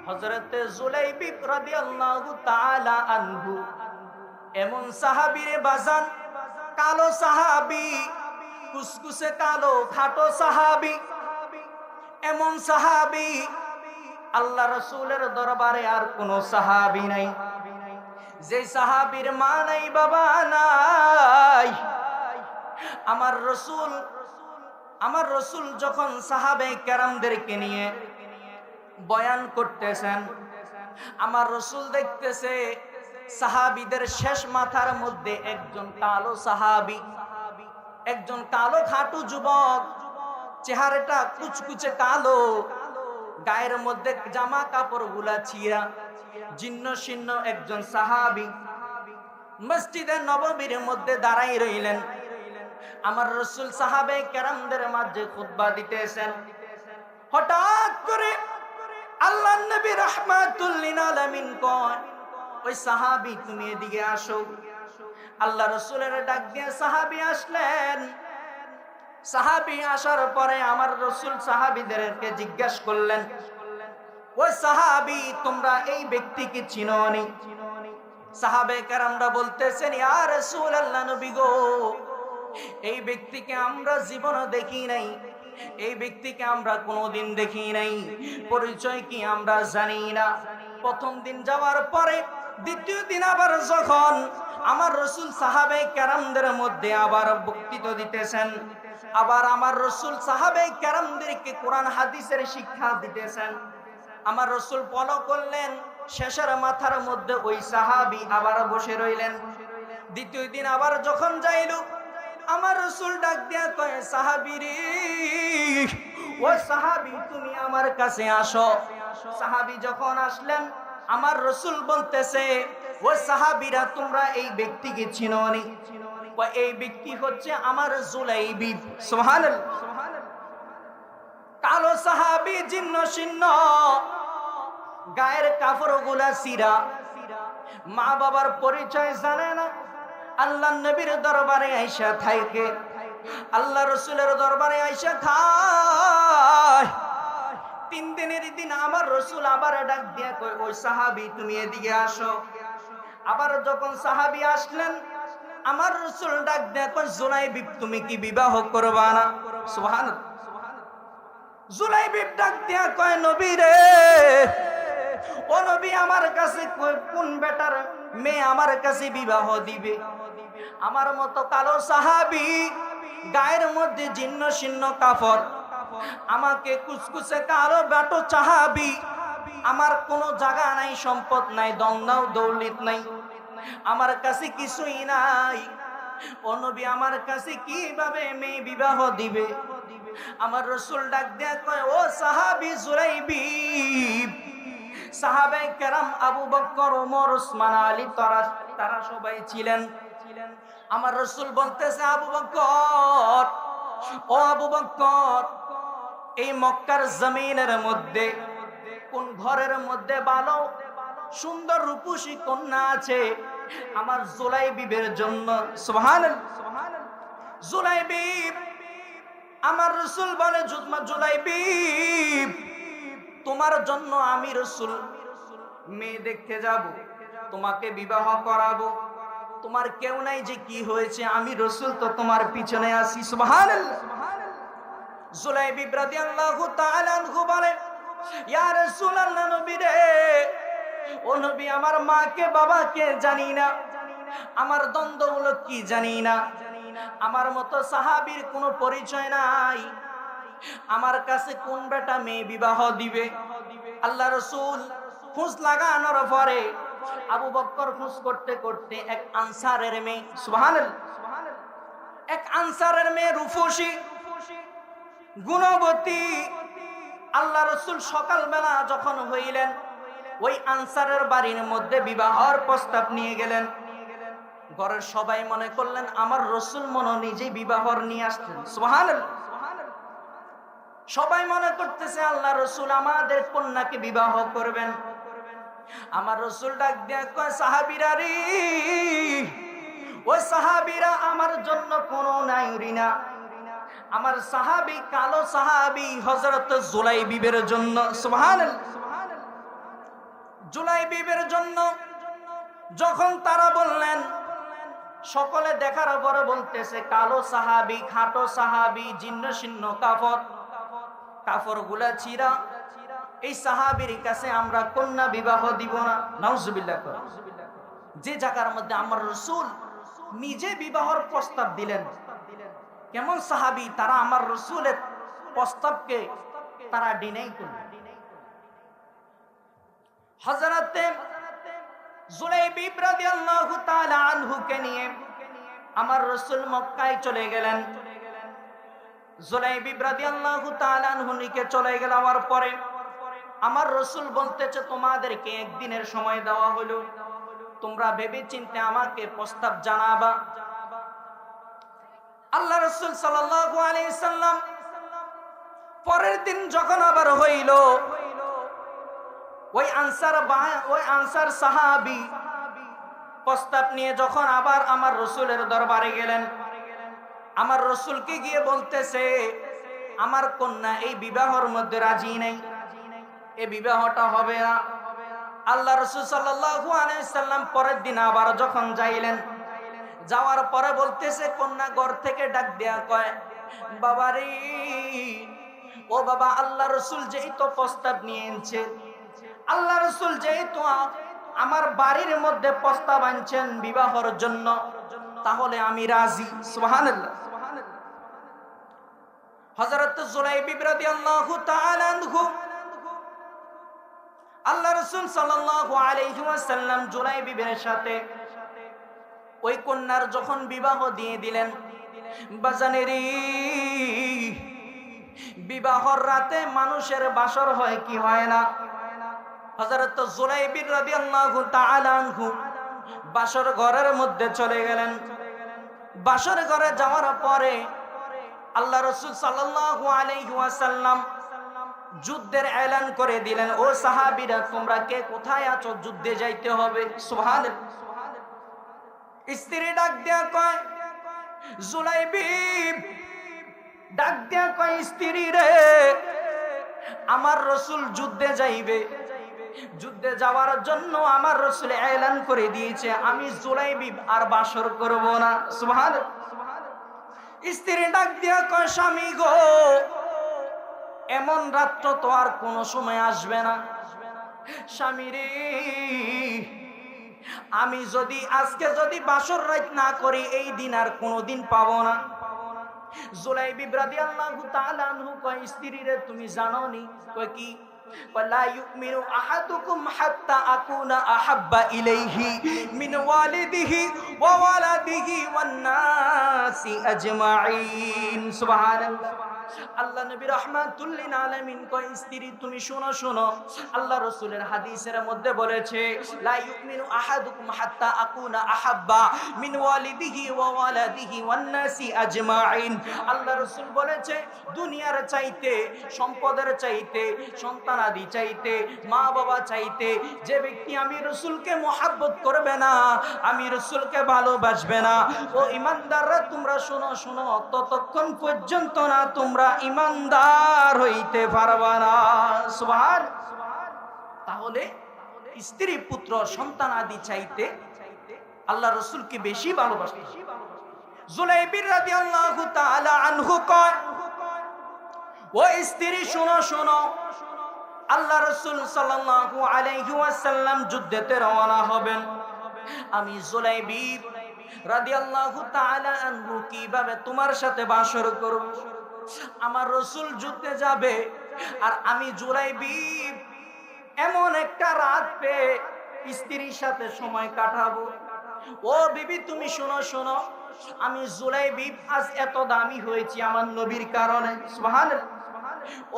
হযরতে জুলাইবিব রাদিয়াল্লাহু তাআলা আনহু এমন সাহাবী রে বাজান, কালো সাহাবী, কুসকুসে কালো খাটো সাহাবী, এমন সাহাবী আল্লাহ রাসূলের দরবারে আর কোন সাহাবী নাই, যে সাহাবীর মা নাই বাবা নাই। আমার রসুল যখন সাহাবে কেরামদেরকে নিয়ে বয়ান করতেছেন, আমার রসুল দেখতেছে সাহাবীদের শেষ মাথার মধ্যে একজন কালো সাহাবী, একজন কালো খাটু যুবক, চেহারাটা কুচকুচে কালো, গায়ের মধ্যে জামা কাপড় গুলা ছিঁড়া, জীর্ণ শীর্ণ একজন সাহাবী মসজিদে নববীর মধ্যে দাঁড়াই রইলেন। আমার রসুল সাহাবে কেরামদের মাঝে খুতবা দিতেছেন। হঠাৎ করে আল্লাহর নবী রাহমাতুল লিল আলামিন কয়, ওই সাহাবী তুমি এদিকে আসো। আল্লাহ রাসূলের ডাক দিয়ে সাহাবী আসলেন। সাহাবী আসার পরে আমার রাসূল সাহাবীদেরকে জিজ্ঞাসা করলেন, ওই সাহাবী তোমরা এই ব্যক্তিকে চিনোনি? সাহাবে কেরামরা বলতেছেন, ইয়া রাসূলুল্লাহ, নবী গো, এই ব্যক্তিকে আমরা জীবনে দেখি নাই, এই ব্যক্তিকে আমরা কোনোদিন দেখি নাই, পরিচয় কি আমরা জানি না। প্রথম দিন যাওয়ার পরে দ্বিতীয় দিন আবার যখন আমার রসুল সাহাবে কেরামদের মধ্যে আবার বক্তৃতা দিতেছেন, আবার আমার রসুল সাহাবে কেরামদেরকে কোরআন হাদিসের শিক্ষা দিতেছেন, আমার রসুল ফলো করলেন। শেষের মাথার মধ্যে ওই সাহাবী আবার বসে রইলেন। দ্বিতীয় দিন আবার যখন যাইল, আমার রসুল ডাক দিয়া কয়, সাহাবী রে, ও সাহাবী তুমি আমার কাছে আসো। সাহাবী যখন আসলেন, আমার রসুল বলতেছে, ও সাহাবীরা তোমরা এই ব্যক্তিকে চিনোনি? এই ব্যক্তি হচ্ছে আমার জুলাইবিব। সুবহানাল্লাহ। কালো সাহাবী, জীর্ণ শীর্ণ, গায়ের কাপড় গুলা ছিঁড়া, মা বাবার পরিচয় জানে না, আল্লাহ নবীর দরবারে আইসা থাকে, আল্লাহ রসুলের দরবারে আইসা খায়। 3 দিনের দিন আমার রসুল আবার ডাক দিয়া কয়, ওই সাহাবী তুমি এদিকে আসো। আবার যখন সাহাবী আসলেন, আমার রসুল ডাক দিয়া কয়, জুলাইবিব তুমি কি বিবাহ করবা না? সুবহানাল্লাহ। জুলাইবিব ডাক দিয়া কয়, নবী রে, ও নবী, আমার কাছে কোন বেটার মেয়ে আমার কাছে বিবাহ দিবে? আমার মতো কালো সাহাবী, গায়ের মধ্যে জীর্ণ শীর্ণ কাপড়, আমাকে কুচকুচে কালো বাটো সাহাবী, আমার কোনো জায়গা নাই, সম্পদ নাই, দমনাও দৌলত নাই, আমার কাছে কিছুই নাই, ও নবী আমার কাছে কিভাবে মেয়ে বিবাহ দিবে? আমার রসুল ডাক দেয়া কয়, ও সাহাবী জুলাইবিব, সাহাবে কেরাম আবু বকর, ওমর, ওসমান, আলী তারা সবাই ছিলেন। আমার রসুল বলতেছে, আবু বকর, ও আবু বকর, এই মক্কার জমিনের মধ্যে কোন ঘরের মধ্যে ভালো সুন্দর রূপসী কন্যা আছে আমার জুলাইবিবের জন্য? সুবহানাল্লাহ। জুলাইবিব, আমার রসুল বলে, জুলাইবিব তোমার জন্য আমি রসুল মেয়ে দেখতে যাব, তোমাকে বিবাহ করাবো। তোমার কেউ নাই যে কি হয়েছে, আমি রসুল তো তোমার পিছনে আছি। সুবহানাল্লাহ। জুলাইবিব রাদিয়াল্লাহু তাআলা আনহু বলে, ইয়া রাসূলুল্লাহ, নবী রে, ও নবী, আমার মাকে বাবাকে জানি না, আমার দ্বন্দ্বগুলো কি জানি না, আমার মতো সাহাবীর কোনো পরিচয় নাই, আমার কাছে কোন বেটা মেয়ে বিবাহ দিবে? আল্লাহ রসুল খোঁজ লাগানোর পরে আবু বকর খোঁজ করতে করতে এক আনসারের মেয়ে, সুবহানাল্লাহ, এক আনসারের মেয়ে, রূপসী, গুণবতী, আল্লাহ রসুল সকালবেলা যখন হইলেন, ওই আনসারের বাড়ির মধ্যে বিবাহর প্রস্তাব নিয়ে গেলেন। ঘরের সবাই মনে করলেন আমার রসুল মনে নিজেই বিবাহর নিয়ে আসলেন। সুবহানাল্লাহ। সবাই মনে করতেছে আল্লাহ রসুল আমাদের কন্যাকে বিবাহ করবেন। আমার রসুল ডাক দিয়া কয়, সাহাবীরা রে, ওই সাহাবীরা আমার জন্য কোনো নাইরি না, আমার সাহাবী, কালো সাহাবী হযরত জুলাইবিবের জন্য। সুবহানাল্লাহ। জুলাইবিবের জন্য যখন তারা বললেন, সকলে দেখার পরে বলতেছে কালো সাহাবী, খাটো সাহাবী, জীর্ণ শীর্ণ কাফর গুলা চিরা, এই সাহাবীর কাছে আমরা কন্যা বিবাহ দিব না। নাউজুবিল্লাহ। যে জায়গার মধ্যে আমার রাসূল নিজে বিবাহের প্রস্তাব দিলেন, কেমন সাহাবী তারা আমার রাসূলের প্রস্তাবকে তারা ডিনাই করলেন। হযরত জুলাইবিব রাদিয়াল্লাহু তাআলা আনহুকে নিয়ে আমার রাসূল মক্কায় চলে গেলেন। জুলাইবিব রাদিয়াল্লাহু তাআলা আনহু নিকে চলে যাওয়ার পরে আমার রাসূল বলতেছে, তোমাদেরকে একদিনের সময় দেওয়া হলো, তোমরা ভেবে চিন্তে আমাকে প্রস্তাব জানাবা। আল্লাহ রাসূল সাল্লাল্লাহু আলাইহি সাল্লাম পরের দিন যখন আবার হইল, ওই আনসার সাহাবী প্রস্তাব নিয়ে যখন আবার আমার রাসূলের দরবারে গেলেন, আমার রাসূলকে গিয়ে বলতেছে, আমার কন্যা এই বিবাহের মধ্যে রাজি নেই, এই বিবাহটা হবে না। আল্লাহ রাসূল সাল্লাল্লাহু আলাইহি সাল্লাম পরের দিন আবার যখন যাইলেন, যাওয়ার পরে বলতেছে, কন্যা ঘর থেকে ডাক দেয়া কয়, বাবারে, ও বাবা, আল্লাহ রাসূল যেই তো প্রস্তাব নিয়ে এনেছেন, আল্লাহ রাসূল যেহেতু আমার বাড়ির মধ্যে প্রস্তাব আনছেন বিবাহের জন্য, তাহলে আমি রাজি। সুবহানাল্লাহ। হযরত জুলাইবিব রাদিয়াল্লাহু তাআলা আনহু, আল্লাহ রাসূল সাল্লাল্লাহু আলাইহি ওয়াসাল্লাম জুলাইবিবের সাথে ওই কন্যার যখন বিবাহ দিয়ে দিলেন, বাজানেরে, বিবাহর রাতে মানুষের বাসর হয় কি হয় না? হযরত জুলাইবিব রাদিয়াল্লাহু তাআলা আনহু বাসর ঘরের মধ্যে চলে গেলেন। বাসর ঘরে যাওয়ার পরে আল্লাহ রাসূল সাল্লাল্লাহু আলাইহি ওয়াসাল্লাম যুদ্ধের এলান করে দিলেন, ও সাহাবীরা, তোমরা কে কোথায় আছো, যুদ্ধে যাইতে হবে। সুবহানাল্লাহ। স্ত্রী ডাক দেয়া কয়, জুলাইবিব ডাক দেয়া কয়, স্ত্রী রে, আমার রাসূল যুদ্ধে যাইবে, যুদ্ধে যাওয়ার জন্য আমার রাসূল এলান করে দিয়েছে, আমি জুলাইবিব আর বাসর করব না। সুবহানাল্লাহ। স্ত্রী ডাক দিয়া কয়, স্বামী গো, এমন রাত্র তো আর কোনো সময় আসবে না। স্বামী রে, আমি যদি আজকে যদি বাসর রাত না করি, এই দিন আর কোনোদিন পাবো না। জুলাইবিব রাদিয়াল্লাহু তাআলা আনহু কয়, স্ত্রী রে, তুমি জানো নি? কয় কি? লা ইউমিনু আহাদুকুম হাত্তা আকুনা আহাব্বা ইলাইহি মিন ওয়ালিদিহি ওয়া ওয়ালাদিহি ওয়ান নাসি আজমাইন। সুবহানাল্লাহ। আল্লাহ নবী রাহমাতুল লিল আলামিন কয়, স্ত্রী তুমি শোনো শোনো, আল্লাহ রাসূলের হাদিসের মধ্যে বলেছে, লা ইউমিনু আহাদুকুম হাত্তা আকুনা আহাব্বা মিন ওয়ালিদিহি ওয়া ওয়ালাদিহি ওয়ান নাসি আজমাইন। আল্লাহ রাসূল বলেছে, দুনিয়ার চাইতে, সম্পদের চাইতে, সন্তানাদি চাইতে, মা বাবা চাইতে, যে ব্যক্তি আমি রাসূলকে মুহাব্বত করবে না, আমি রাসূলকে ভালোবাসবে না, ও ঈমানদাররা তোমরা শোনো শোনো, ততক্ষণ পর্যন্ত না তোমরা ঈমানদার হইতে পারবা না। সুবহানাল্লাহ। তাহলে স্ত্রী, পুত্র, সন্তান আদি চাইতে আল্লাহ রাসূলকে বেশি ভালোবাসতেন। জুলাইবিব রাদিয়াল্লাহু তাআলা আনহু কয়, ও স্ত্রী শোনো শোনো, আল্লাহ রাসূল সাল্লাল্লাহু আলাইহি ওয়াসাল্লাম যুদ্ধেতে রওনা হবেন, আমি জুলাইবিব রাদিয়াল্লাহু তাআলা আনহু কিভাবে তোমার সাথে বাসর করব? আমার রাসূল যুদ্ধে যাবে আর আমি জুলাইবিব এমন একটা রাত পেয়ে স্ত্রীর সাথে সময় কাটাবো। ও বিবি, তুমি শোনো শোনো, আমি জুলাইবিব আজ এত দামি হয়েছি আমার নবীর কারণে। সুবহানাল্লাহ।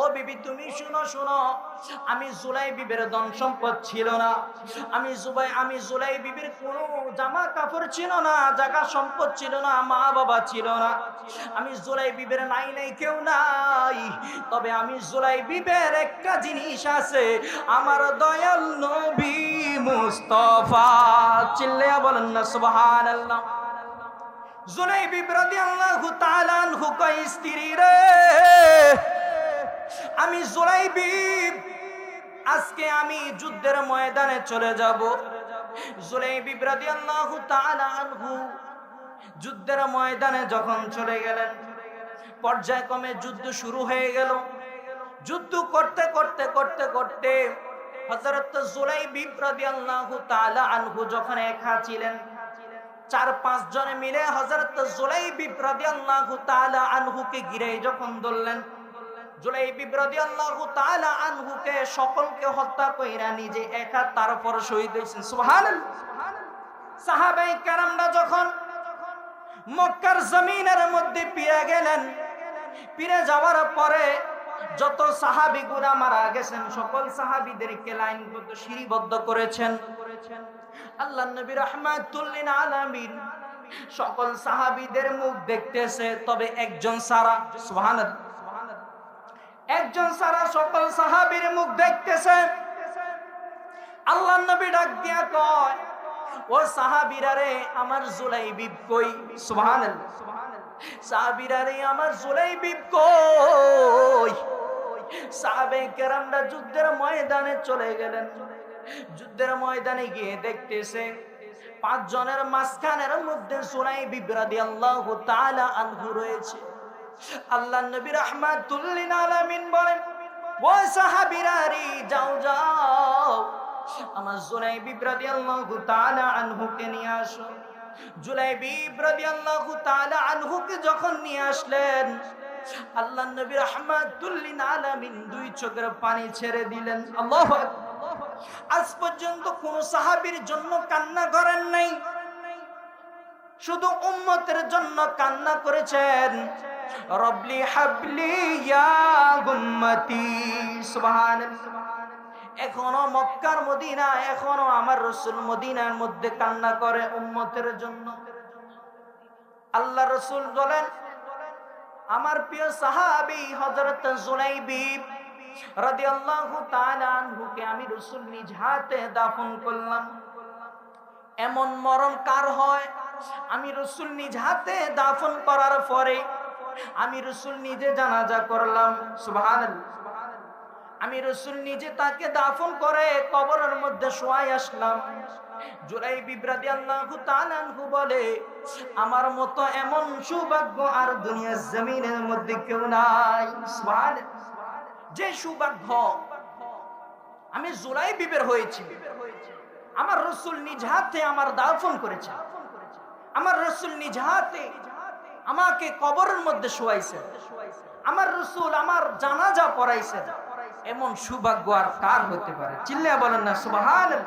ও বিবি, তুমি শোনো শোনো, আমি জুলাইবিবের ধন সম্পদ ছিল না, আমি জুলাইবিবের কোনো জামা কাপড় ছিল না, জায়গা সম্পদ ছিল না, মা বাবা ছিল না, আমি জুলাইবিবের নাই কেউ নাই, তবে আমি জুলাইবিবের একটা জিনিস আছে, আমার দয়াল নবী মুস্তাফা। চিল্লায়া বলেন না সুবহানাল্লাহ। জুলাইবিব রাদিয়াল্লাহু তাআলা আনহু কয়, স্ত্রী রে, আমি জুলাইবিব আজকে আমি যুদ্ধের ময়দানে চলে যাব। জুলাইবিব রাদিয়াল্লাহু তাআলা আনহু যুদ্ধের ময়দানে যখন চলে গেলেন, পর্যায়ক্রমে যুদ্ধ শুরু হয়ে গেল। যুদ্ধ করতে করতে করতে করতে হযরত জুলাইবিব রাদিয়াল্লাহু তাআলা আনহু যখন একা ছিলেন, 4-5 জনে মিলে হযরত জুলাইবিব রাদিয়াল্লাহু তাআলা আনহুকে ঘিরে যখন ধরলেন, জুলাইবিব রাদিয়াল্লাহু তাআলা আনহুকে সকলকে হত্যা কইরা নিজে একা তারপর শহীদ হইছেন। সুবহানাল্লাহ। সাহাবায়ে কেরামরা যখন মক্কার জমিনের মধ্যে ফিরে গেলেন, ফিরে যাওয়ার পরে যত সাহাবীগুলো মারা গেছেন সকল সাহাবীদেরকে লাইনবদ্ধ সারিবদ্ধ করেছেন। আল্লাহর নবী রাহমাতুল লিল আলামিন সকল সাহাবীদের মুখ দেখতেছে, তবে একজন সারা, সুবহানাল্লাহ, একজন সারা সকল সাহাবীর মুখ দেখতেছে। আল্লাহর নবী ডাক দিয়া কয়, ও সাহাবীরা রে, আমার জুলাইবিব কই? সুবহানাল্লাহ। সাহাবীরা রে, আমার জুলাইবিব কই? সাহাবায়ে কেরামরা যুদ্ধের ময়দানে চলে গেলেন। যুদ্ধের ময়দানে গিয়ে দেখতেছে 5 জনের মাঝখানের মধ্যে জুলাইবিব রাদিয়াল্লাহু তাআলা আনহু রয়েছে। আল্লাহর নবী রাহমাতুল লিল আলামিন বলেন, ও সাহাবীরা রে, যাও যাও আমার জুলাইবিব রাদিয়াল্লাহু তাআলা আনহুকে নিয়ে আসো। জুলাইবিব রাদিয়াল্লাহু তাআলা আনহুকে যখন নিয়ে আসলেন, আল্লাহর নবী রাহমাতুল লিল আলামিন 2 চোখের পানি ছেড়ে দিলেন। আল্লাহু আকবার। আজ পর্যন্ত কোন সাহাবীর জন্য কান্না করেন নাই, শুধু উম্মতের জন্য কান্না করেছেন। রব্লি হাবলি ইয়া উম্মতি। সুবহানাল্লাহ। এখনো মক্কার মদিনা, এখনো আমার রাসূল মদিনার মধ্যে কান্না করে উম্মতের জন্য। আল্লাহ রাসূল বলেন, আমার প্রিয় সাহাবী হযরত জুলাইবিব রাদিয়াল্লাহু তাআলা আনহুকে আমি রাসূল নিজ হাতে দাফন করলাম। এমন মরণ কার হয়? আমি রাসূল নিজ হাতে দাফন করার পরে আমি রাসূল নিজে জানাজা করলাম। সুবহানাল্লাহ। আমি রাসূল নিজে তাকে দাফন করে কবরের মধ্যে শোয়াই আসলাম। জুলাইবিব রাদিয়াল্লাহু তাআলা আনহু বলে, আমার মতো এমন সৌভাগ্য আর দুনিয়ার জমিনের মধ্যে কেউ নাই। সুবহানাল্লাহ। যে সৌভাগ্য আমি জুলাইবিবের হয়েছি, আমার রাসূল নিজ হাতে আমার দাফন করেছে, আমার রাসূল নিজ হাতে আমাকে কবরের মধ্যে শোয়াইছে, আমার রাসূল আমার জানাজা পড়াইছে। এমন সৌভাগ্য আর কার হতে পারে? চিল্লায়া বলেন না সুবহানাল্লাহ।